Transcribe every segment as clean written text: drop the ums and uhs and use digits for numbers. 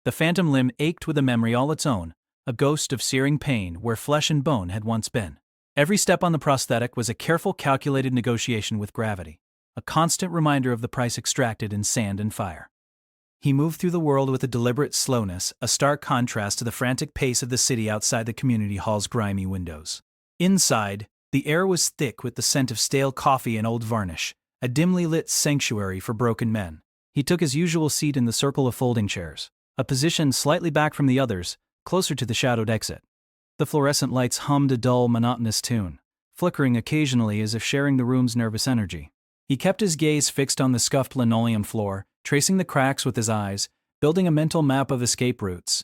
The phantom limb ached with a memory all its own, a ghost of searing pain where flesh and bone had once been. Every step on the prosthetic was a careful, calculated negotiation with gravity, a constant reminder of the price extracted in sand and fire. He moved through the world with a deliberate slowness, a stark contrast to the frantic pace of the city outside the community hall's grimy windows. Inside, the air was thick with the scent of stale coffee and old varnish, a dimly lit sanctuary for broken men. He took his usual seat in the circle of folding chairs, a position slightly back from the others, closer to the shadowed exit. The fluorescent lights hummed a dull, monotonous tune, flickering occasionally as if sharing the room's nervous energy. He kept his gaze fixed on the scuffed linoleum floor, tracing the cracks with his eyes, building a mental map of escape routes.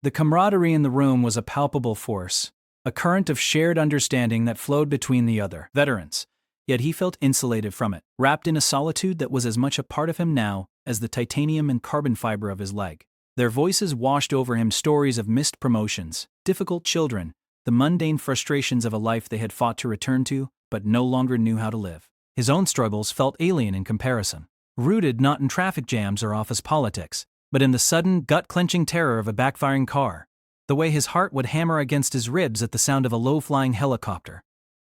The camaraderie in the room was a palpable force, a current of shared understanding that flowed between the other veterans, yet he felt insulated from it, wrapped in a solitude that was as much a part of him now as the titanium and carbon fiber of his leg. Their voices washed over him stories of missed promotions, difficult children, the mundane frustrations of a life they had fought to return to, but no longer knew how to live. His own struggles felt alien in comparison, rooted not in traffic jams or office politics, but in the sudden, gut-clenching terror of a backfiring car, the way his heart would hammer against his ribs at the sound of a low-flying helicopter.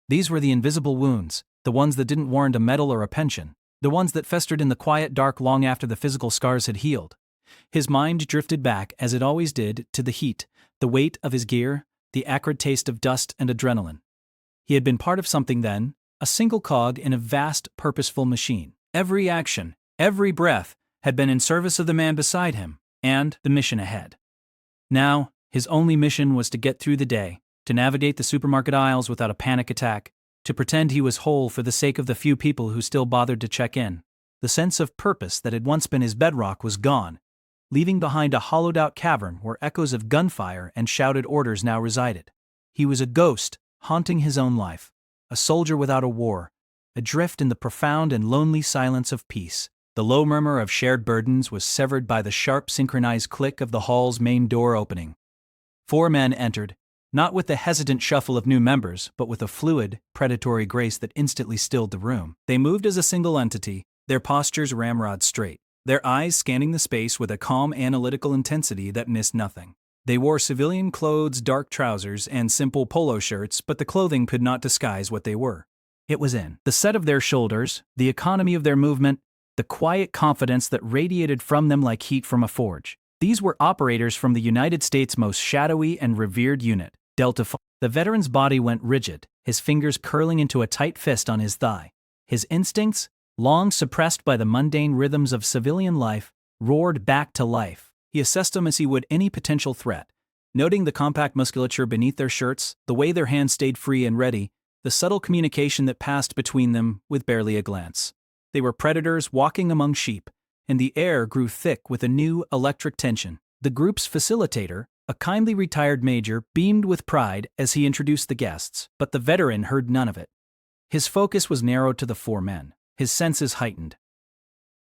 These were the invisible wounds, the ones that didn't warrant a medal or a pension, the ones that festered in the quiet dark long after the physical scars had healed. His mind drifted back, as it always did, to the heat, the weight of his gear, the acrid taste of dust and adrenaline. He had been part of something then, a single cog in a vast, purposeful machine. Every action, every breath, had been in service of the man beside him, and the mission ahead. Now, his only mission was to get through the day, to navigate the supermarket aisles without a panic attack, to pretend he was whole for the sake of the few people who still bothered to check in. The sense of purpose that had once been his bedrock was gone, leaving behind a hollowed-out cavern where echoes of gunfire and shouted orders now resided. He was a ghost, haunting his own life, a soldier without a war, adrift in the profound and lonely silence of peace. The low murmur of shared burdens was severed by the sharp synchronized click of the hall's main door opening. 4 men entered, not with the hesitant shuffle of new members, but with a fluid, predatory grace that instantly stilled the room. They moved as a single entity, their postures ramrod straight, their eyes scanning the space with a calm analytical intensity that missed nothing. They wore civilian clothes, dark trousers, and simple polo shirts, but the clothing could not disguise what they were. It was in the set of their shoulders, the economy of their movement, the quiet confidence that radiated from them like heat from a forge. These were operators from the United States' most shadowy and revered unit, Delta Force. The veteran's body went rigid, his fingers curling into a tight fist on his thigh. His instincts, long suppressed by the mundane rhythms of civilian life, roared back to life. He assessed them as he would any potential threat, noting the compact musculature beneath their shirts, the way their hands stayed free and ready, the subtle communication that passed between them with barely a glance. They were predators walking among sheep, and the air grew thick with a new electric tension. The group's facilitator, a kindly retired major, beamed with pride as he introduced the guests, but the veteran heard none of it. His focus was narrowed to the 4 men, his senses heightened.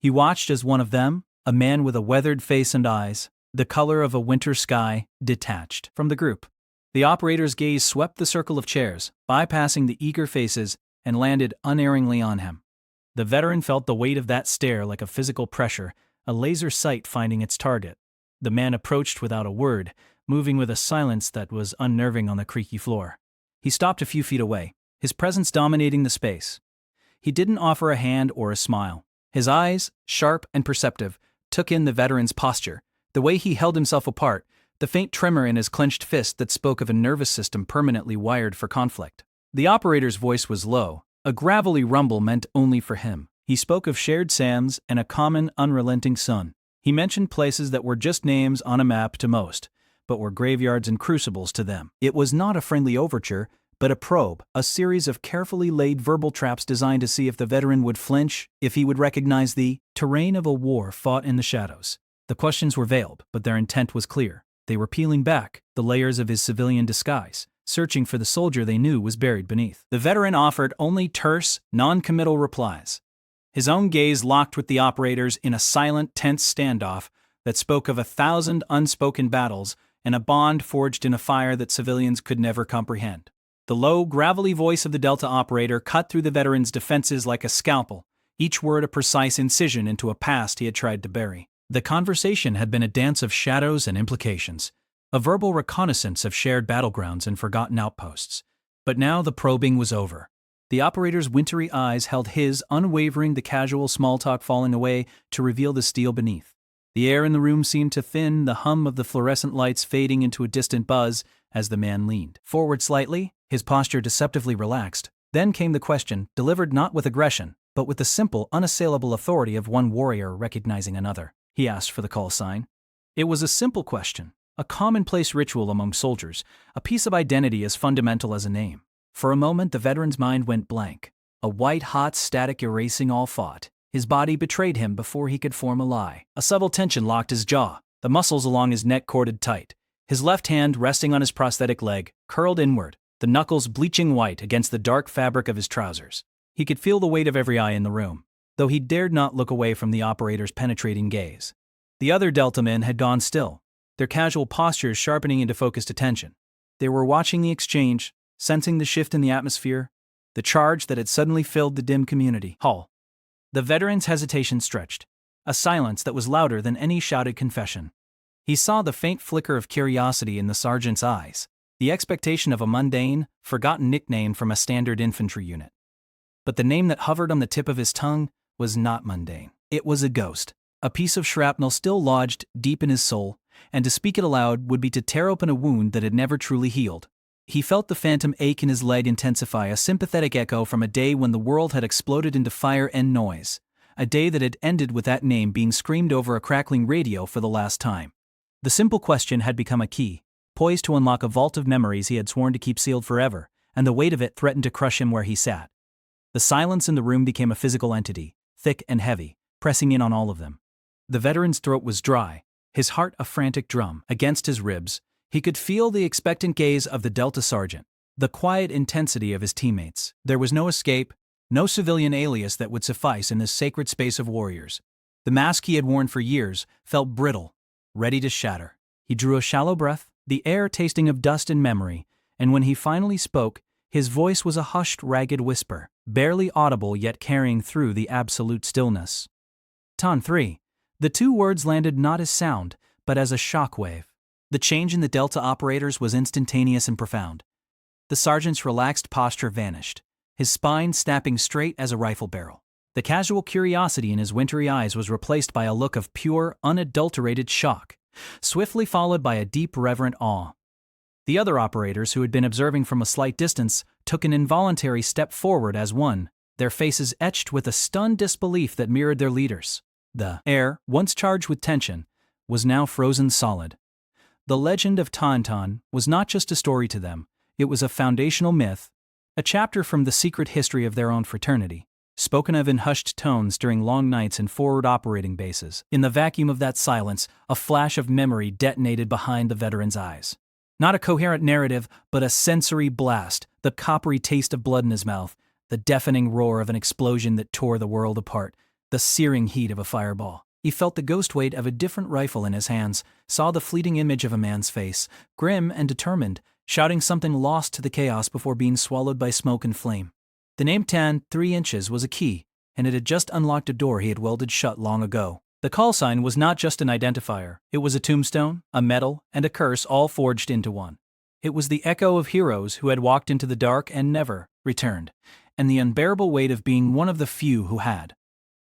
He watched as one of them, a man with a weathered face and eyes, the color of a winter sky, detached from the group. The operator's gaze swept the circle of chairs, bypassing the eager faces, and landed unerringly on him. The veteran felt the weight of that stare like a physical pressure, a laser sight finding its target. The man approached without a word, moving with a silence that was unnerving on the creaky floor. He stopped a few feet away, his presence dominating the space. He didn't offer a hand or a smile. His eyes, sharp and perceptive, took in the veteran's posture, the way he held himself apart, the faint tremor in his clenched fist that spoke of a nervous system permanently wired for conflict. The operator's voice was low, a gravelly rumble meant only for him. He spoke of shared SAMs and a common, unrelenting sun. He mentioned places that were just names on a map to most, but were graveyards and crucibles to them. It was not a friendly overture, but a probe, a series of carefully laid verbal traps designed to see if the veteran would flinch, if he would recognize the terrain of a war fought in the shadows. The questions were veiled, but their intent was clear. They were peeling back the layers of his civilian disguise, searching for the soldier they knew was buried beneath. The veteran offered only terse, non-committal replies. His own gaze locked with the operators in a silent, tense standoff that spoke of 1,000 unspoken battles and a bond forged in a fire that civilians could never comprehend. The low, gravelly voice of the Delta operator cut through the veteran's defenses like a scalpel, each word a precise incision into a past he had tried to bury. The conversation had been a dance of shadows and implications, a verbal reconnaissance of shared battlegrounds and forgotten outposts. But now the probing was over. The operator's wintry eyes held his, unwavering, the casual small talk falling away to reveal the steel beneath. The air in the room seemed to thin, the hum of the fluorescent lights fading into a distant buzz as the man leaned forward slightly, his posture deceptively relaxed. Then came the question, delivered not with aggression, but with the simple, unassailable authority of one warrior recognizing another. He asked for the call sign. It was a simple question, a commonplace ritual among soldiers, a piece of identity as fundamental as a name. For a moment the veteran's mind went blank, a white-hot static erasing all thought. His body betrayed him before he could form a lie. A subtle tension locked his jaw, the muscles along his neck corded tight. His left hand, resting on his prosthetic leg, curled inward, the knuckles bleaching white against the dark fabric of his trousers. He could feel the weight of every eye in the room, though he dared not look away from the operator's penetrating gaze. The other Delta men had gone still, their casual postures sharpening into focused attention. They were watching the exchange, sensing the shift in the atmosphere, the charge that had suddenly filled the dim community hall. The veteran's hesitation stretched, a silence that was louder than any shouted confession. He saw the faint flicker of curiosity in the sergeant's eyes, the expectation of a mundane, forgotten nickname from a standard infantry unit. But the name that hovered on the tip of his tongue was not mundane. It was a ghost, a piece of shrapnel still lodged deep in his soul, and to speak it aloud would be to tear open a wound that had never truly healed. He felt the phantom ache in his leg intensify, a sympathetic echo from a day when the world had exploded into fire and noise, a day that had ended with that name being screamed over a crackling radio for the last time. The simple question had become a key, poised to unlock a vault of memories he had sworn to keep sealed forever, and the weight of it threatened to crush him where he sat. The silence in the room became a physical entity, thick and heavy, pressing in on all of them. The veteran's throat was dry, his heart a frantic drum against his ribs. He could feel the expectant gaze of the Delta sergeant, the quiet intensity of his teammates. There was no escape, no civilian alias that would suffice in this sacred space of warriors. The mask he had worn for years felt brittle, ready to shatter. He drew a shallow breath, the air tasting of dust and memory, and when he finally spoke, his voice was a hushed, ragged whisper, barely audible yet carrying through the absolute stillness. Ton 3. The two words landed not as sound, but as a shockwave. The change in the Delta operators was instantaneous and profound. The sergeant's relaxed posture vanished, his spine snapping straight as a rifle barrel. The casual curiosity in his wintry eyes was replaced by a look of pure, unadulterated shock, swiftly followed by a deep, reverent awe. The other operators, who had been observing from a slight distance, took an involuntary step forward as one, their faces etched with a stunned disbelief that mirrored their leaders. The air, once charged with tension, was now frozen solid. The legend of Tauntaun was not just a story to them, it was a foundational myth, a chapter from the secret history of their own fraternity, spoken of in hushed tones during long nights in forward operating bases. In the vacuum of that silence, a flash of memory detonated behind the veteran's eyes. Not a coherent narrative, but a sensory blast, the coppery taste of blood in his mouth, the deafening roar of an explosion that tore the world apart, the searing heat of a fireball. He felt the ghost weight of a different rifle in his hands, saw the fleeting image of a man's face, grim and determined, shouting something lost to the chaos before being swallowed by smoke and flame. The name Tan 3 inches was a key, and it had just unlocked a door he had welded shut long ago. The call sign was not just an identifier, it was a tombstone, a medal, and a curse all forged into one. It was the echo of heroes who had walked into the dark and never returned, and the unbearable weight of being one of the few who had.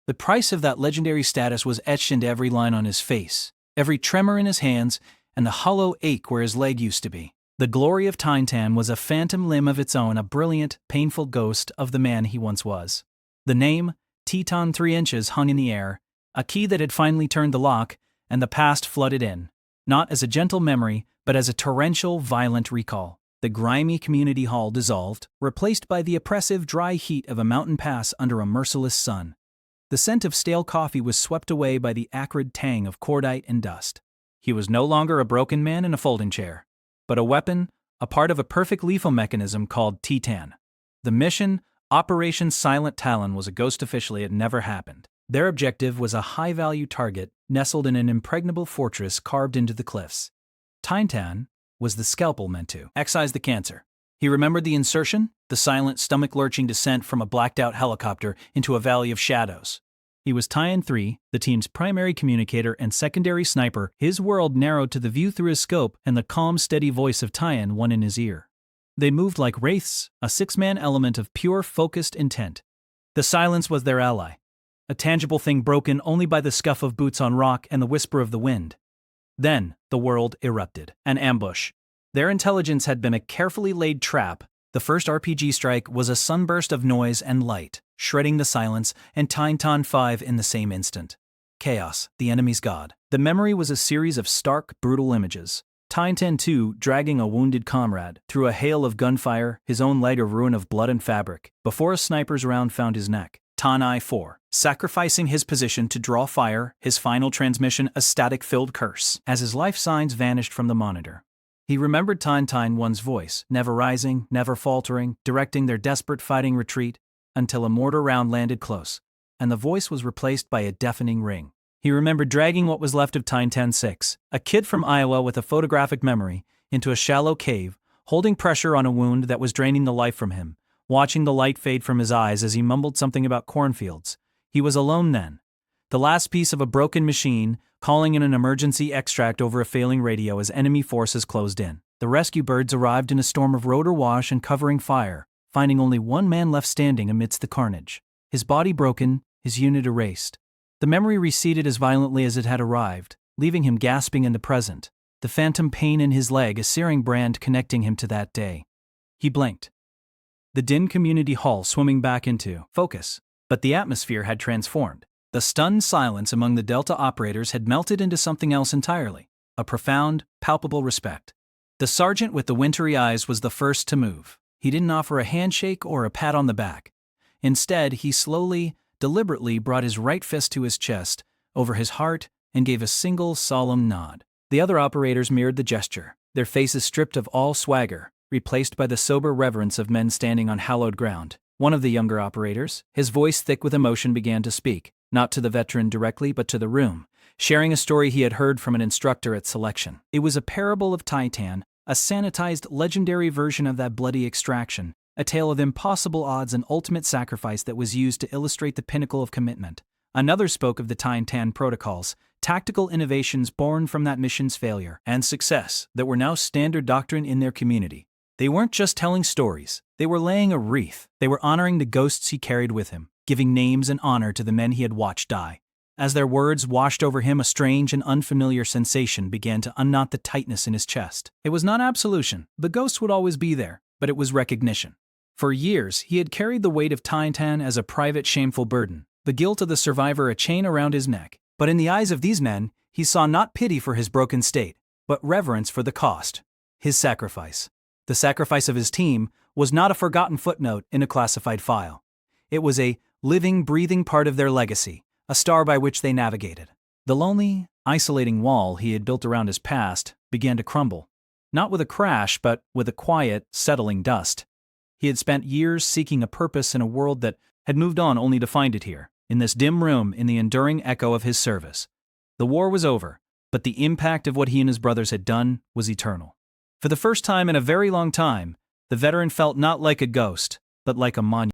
The price of that legendary status was etched into every line on his face, every tremor in his hands, and the hollow ache where his leg used to be. The glory of Tauntaun was a phantom limb of its own, a brilliant, painful ghost of the man he once was. The name, Teton 3 inches, hung in the air, a key that had finally turned the lock, and the past flooded in, not as a gentle memory, but as a torrential, violent recall. The grimy community hall dissolved, replaced by the oppressive, dry heat of a mountain pass under a merciless sun. The scent of stale coffee was swept away by the acrid tang of cordite and dust. He was no longer a broken man in a folding chair, but a weapon, a part of a perfect lethal mechanism called Titan. The mission, Operation Silent Talon, was a ghost officially. It never happened. Their objective was a high-value target nestled in an impregnable fortress carved into the cliffs. Tauntaun was the scalpel meant to excise the cancer. He remembered the insertion, the silent, stomach-lurching descent from a blacked-out helicopter into a valley of shadows. He was Tyan 3, the team's primary communicator and secondary sniper. His world narrowed to the view through his scope and the calm, steady voice of Tyan one in his ear. They moved like wraiths, a six-man element of pure, focused intent. The silence was their ally, a tangible thing broken only by the scuff of boots on rock and the whisper of the wind. Then, the world erupted. An ambush. Their intelligence had been a carefully laid trap. The first RPG strike was a sunburst of noise and light, shredding the silence, and Tyan 5 in the same instant. Chaos, the enemy's god. The memory was a series of stark, brutal images. Tyan 2 dragging a wounded comrade through a hail of gunfire, his own leg a ruin of blood and fabric, before a sniper's round found his neck. Tyan 4 sacrificing his position to draw fire, his final transmission a static-filled curse, as his life signs vanished from the monitor. He remembered Tyan 1's voice, never rising, never faltering, directing their desperate fighting retreat, until a mortar round landed close, and the voice was replaced by a deafening ring. He remembered dragging what was left of Tyan 6, a kid from Iowa with a photographic memory, into a shallow cave, holding pressure on a wound that was draining the life from him, watching the light fade from his eyes as he mumbled something about cornfields. He was alone then. The last piece of a broken machine, calling in an emergency extract over a failing radio as enemy forces closed in. The rescue birds arrived in a storm of rotor wash and covering fire, finding only one man left standing amidst the carnage. His body broken, his unit erased. The memory receded as violently as it had arrived, leaving him gasping in the present, the phantom pain in his leg a searing brand connecting him to that day. He blinked. The Din community hall swimming back into focus, but the atmosphere had transformed. The stunned silence among the Delta operators had melted into something else entirely, a profound, palpable respect. The sergeant with the wintry eyes was the first to move. He didn't offer a handshake or a pat on the back. Instead, he slowly, deliberately brought his right fist to his chest, over his heart, and gave a single solemn nod. The other operators mirrored the gesture, their faces stripped of all swagger, replaced by the sober reverence of men standing on hallowed ground. One of the younger operators, his voice thick with emotion, began to speak, not to the veteran directly but to the room, sharing a story he had heard from an instructor at selection. It was a parable of Tyan, a sanitized legendary version of that bloody extraction, a tale of impossible odds and ultimate sacrifice that was used to illustrate the pinnacle of commitment. Another spoke of the Tyan protocols, tactical innovations born from that mission's failure and success that were now standard doctrine in their community. They weren't just telling stories, they were laying a wreath. They were honoring the ghosts he carried with him, giving names and honor to the men he had watched die. As their words washed over him, a strange and unfamiliar sensation began to unknot the tightness in his chest. It was not absolution, the ghosts would always be there, but it was recognition. For years, he had carried the weight of Tyan as a private shameful burden, the guilt of the survivor a chain around his neck. But in the eyes of these men, he saw not pity for his broken state, but reverence for the cost, his sacrifice. The sacrifice of his team was not a forgotten footnote in a classified file. It was a living, breathing part of their legacy, a star by which they navigated. The lonely, isolating wall he had built around his past began to crumble, not with a crash but with a quiet, settling dust. He had spent years seeking a purpose in a world that had moved on only to find it here, in this dim room, in the enduring echo of his service. The war was over, but the impact of what he and his brothers had done was eternal. For the first time in a very long time, the veteran felt not like a ghost, but like a monument.